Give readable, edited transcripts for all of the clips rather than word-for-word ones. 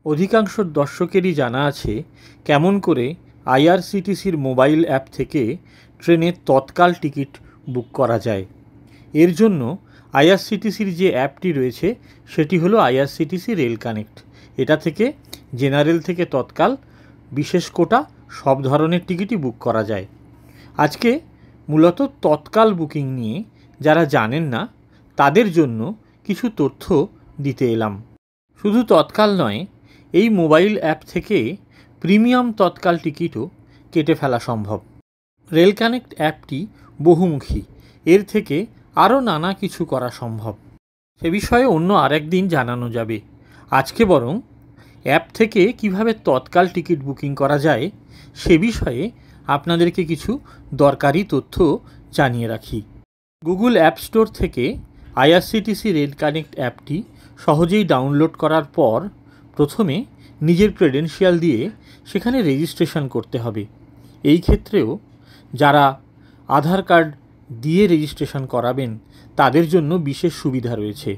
অধিকাংশ দর্শকেরই জানা আছে কেমন করে আইআরসিটিসির মোবাইল অ্যাপ থেকে ট্রেনের তৎকাল টিকিট বুক করা যায়। এর জন্য আইআরসিটিসির যে অ্যাপটি রয়েছে সেটি হলো আইআরসিটিসি রেল কানেক্ট। এটা থেকে জেনারেল থেকে তৎকাল বিশেষ কোটা সব ধরনের টিকিটই বুক করা যায়। আজকে মূলত তৎকাল বুকিং নিয়ে যারা জানেন না তাদের জন্য কিছু তথ্য দিতে এলাম। শুধু তৎকাল নয়, এই মোবাইল অ্যাপ থেকে প্রিমিয়াম তৎকাল টিকিটও কেটে ফেলা সম্ভব। রেল কানেক্ট অ্যাপটি বহুমুখী, এর থেকে আরও নানা কিছু করা সম্ভব। সে বিষয়ে অন্য আরেক দিন জানানো যাবে। আজকে বরং অ্যাপ থেকে কিভাবে তৎকাল টিকিট বুকিং করা যায় সে বিষয়ে আপনাদেরকে কিছু দরকারি তথ্য জানিয়ে রাখি। গুগল অ্যাপ স্টোর থেকে আইআরসিটিসি রেল কানেক্ট অ্যাপটি সহজেই ডাউনলোড করার পর প্রথমে নিজের ক্রেডেনশিয়াল দিয়ে সেখানে রেজিস্ট্রেশন করতে হবে। এই ক্ষেত্রেও যারা আধার কার্ড দিয়ে রেজিস্ট্রেশন করাবেন তাদের জন্য বিশেষ সুবিধা রয়েছে।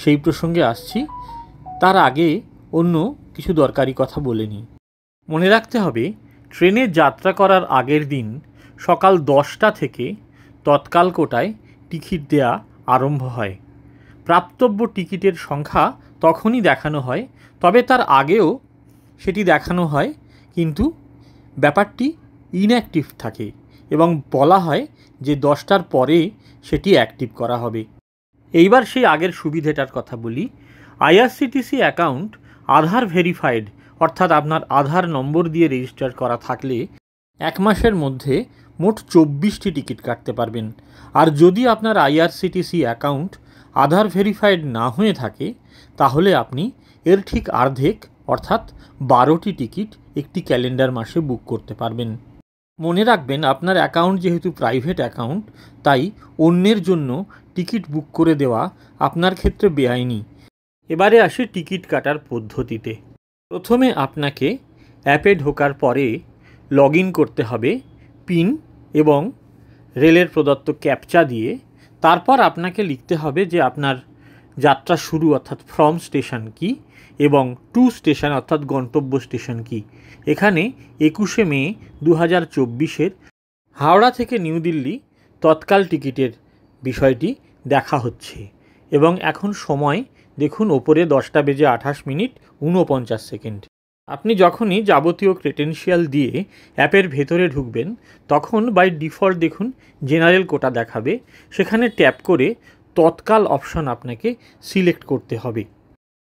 সেই প্রসঙ্গে আসছি, তার আগে অন্য কিছু দরকারি কথা বলে নিই। মনে রাখতে হবে, ট্রেনে যাত্রা করার আগের দিন সকাল 10টা থেকে তৎকাল কোটায় টিকিট দেয়া আরম্ভ হয়। প্রাপ্তব্য টিকিটের সংখ্যা তখনই দেখানো হয়, তবে তার আগেও সেটি দেখানো হয়, কিন্তু ব্যাপারটি ইনঅ্যাক্টিভ থাকে এবং বলা হয় যে 10টার পরে সেটি অ্যাক্টিভ করা হবে। এইবার সেই আগের সুবিধেটার কথা বলি। আইআরসিটিসি অ্যাকাউন্ট আধার ভেরিফাইড, অর্থাৎ আপনার আধার নম্বর দিয়ে রেজিস্টার করা থাকলে 1 মাসের মধ্যে মোট 24টি টিকিট কাটতে পারবেন। আর যদি আপনার আইআরসিটিসি অ্যাকাউন্ট আধার ভেরিফাইড না হয়ে থাকে তাহলে আপনি এর ঠিক অর্ধেক অর্থাৎ 12টি টিকিট একটি ক্যালেন্ডার মাসে বুক করতে পারবেন। মনে রাখবেন, আপনার অ্যাকাউন্ট যেহেতু প্রাইভেট অ্যাকাউন্ট, তাই অন্যের জন্য টিকিট বুক করে দেওয়া আপনার ক্ষেত্রে বেআইনি। এবারে আসি টিকিট কাটার পদ্ধতিতে। প্রথমে আপনাকে অ্যাপে ঢোকার পরে লগ ইন করতে হবে পিন এবং রেলের প্রদত্ত ক্যাপচা দিয়ে। তারপর আপনাকে লিখতে হবে যে আপনার যাত্রা শুরু অর্থাৎ ফ্রম স্টেশন কি এবং টু স্টেশন অর্থাৎ গন্তব্য স্টেশন কি। এখানে 21শে মে 2024 হাওড়া থেকে নিউ দিল্লি তৎকাল টিকিটের বিষয়টি দেখা হচ্ছে এবং এখন সময় দেখুন ওপরে 10:28:49। আপনি যখনই যাবতীয় ক্রেডেনশিয়াল দিয়ে অ্যাপের ভেতরে ঢুকবেন তখন বাই ডিফল্ট দেখুন জেনারেল কোটা দেখাবে। সেখানে ট্যাপ করে তৎকাল অপশন আপনাকে সিলেক্ট করতে হবে।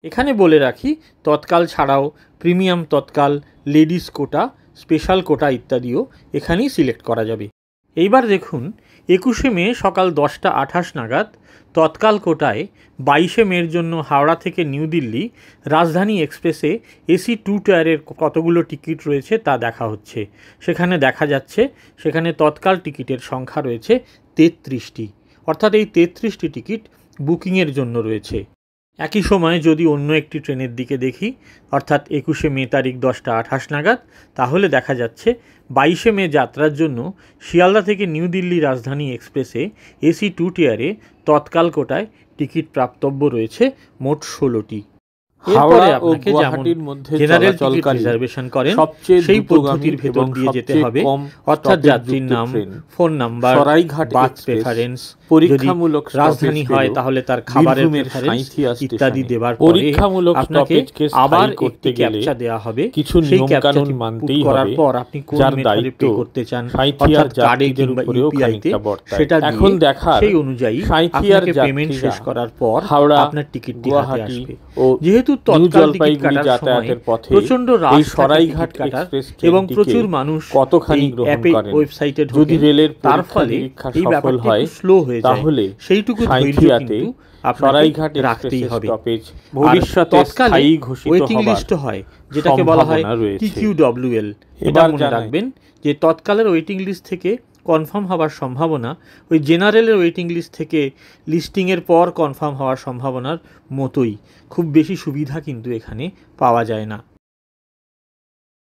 এখানে বলে রাখি, তৎকাল ছাড়াও প্রিমিয়াম তৎকাল, লেডিস কোটা, স্পেশাল কোটা ইত্যাদিও এখানেই সিলেক্ট করা যাবে। এইবার দেখুন 21শে মে সকাল 10:28 নাগাদ তৎকাল কোটায় 22শে মের জন্য হাওড়া থেকে নিউ দিল্লি রাজধানী এক্সপ্রেসে এসি 2 টায়ারের কতগুলো টিকিট রয়েছে তা দেখা হচ্ছে। সেখানে দেখা যাচ্ছে সেখানে তৎকাল টিকিটের সংখ্যা রয়েছে 33টি, অর্থাৎ এই 33টি টিকিট বুকিংয়ের জন্য রয়েছে। একই সময়ে যদি অন্য একটি ট্রেনের দিকে দেখি, অর্থাৎ 21শে মে তারিখ 10:28 নাগাদ, তাহলে দেখা যাচ্ছে 22শে মে যাত্রার জন্য শিয়ালদা থেকে নিউ দিল্লি রাজধানী এক্সপ্রেসে এসি 2 টায়ারে তৎকাল কোটায় টিকিট প্রাপ্তব্য রয়েছে মোট 16টি। এরপরে আপনাকে যেমন জেনারেল টিকিট রিজার্ভেশন করেন সেই পদ্ধতির ভেতর দিয়ে যেতে হবে, অর্থাৎ যাত্রীর নাম, ফোন নাম্বার, বাস প্রেফারেন্স, পরীক্ষামূলক রাজধানী হয় তাহলে তার খাবারের প্রেফারেন্স ইত্যাদি দেওয়ার পরে আপনাকে আবার একটি ক্যাপচা দেওয়া হবে। সেই ক্যাপচাটি মানতেই করার পর আপনি কোন মেথডে পে করতে চান, অর্থাৎ কার্ডে কিংবা ইউপিআইতে, সেটা এখন দেখা সেই অনুযায়ী আপনাকে পেমেন্ট শেষ করার পর আপনার টিকিটটি হাতে আসবে। যেহেতু তৎকাল টিকিট কাটার যাতায়াতের পথে প্রচন্ড রাশ সরাইঘাট কাটার এবং প্রচুর মানুষ কতখানি গ্রহণ করেন ওয়েবসাইটে যদি রেলের তার ফলে এই ব্যাপারটি স্লো হয়ে যায়, তাহলে সেইটুকু ধৈর্য সরাইঘাট রাখতেই হবে। ভবিষ্যতে স্থায়ী ঘোষিত ওয়েটিং লিস্ট হয় যেটাকে বলা হয় TQWL। এটা মনে রাখবেন যে তৎকালের ওয়েটিং লিস্ট থেকে কনফার্ম হওয়ার সম্ভাবনা ওই জেনারেলের ওয়েটিং লিস্ট থেকে লিস্টিংয়ের পর কনফার্ম হওয়ার সম্ভাবনার মতোই। খুব বেশি সুবিধা কিন্তু এখানে পাওয়া যায় না।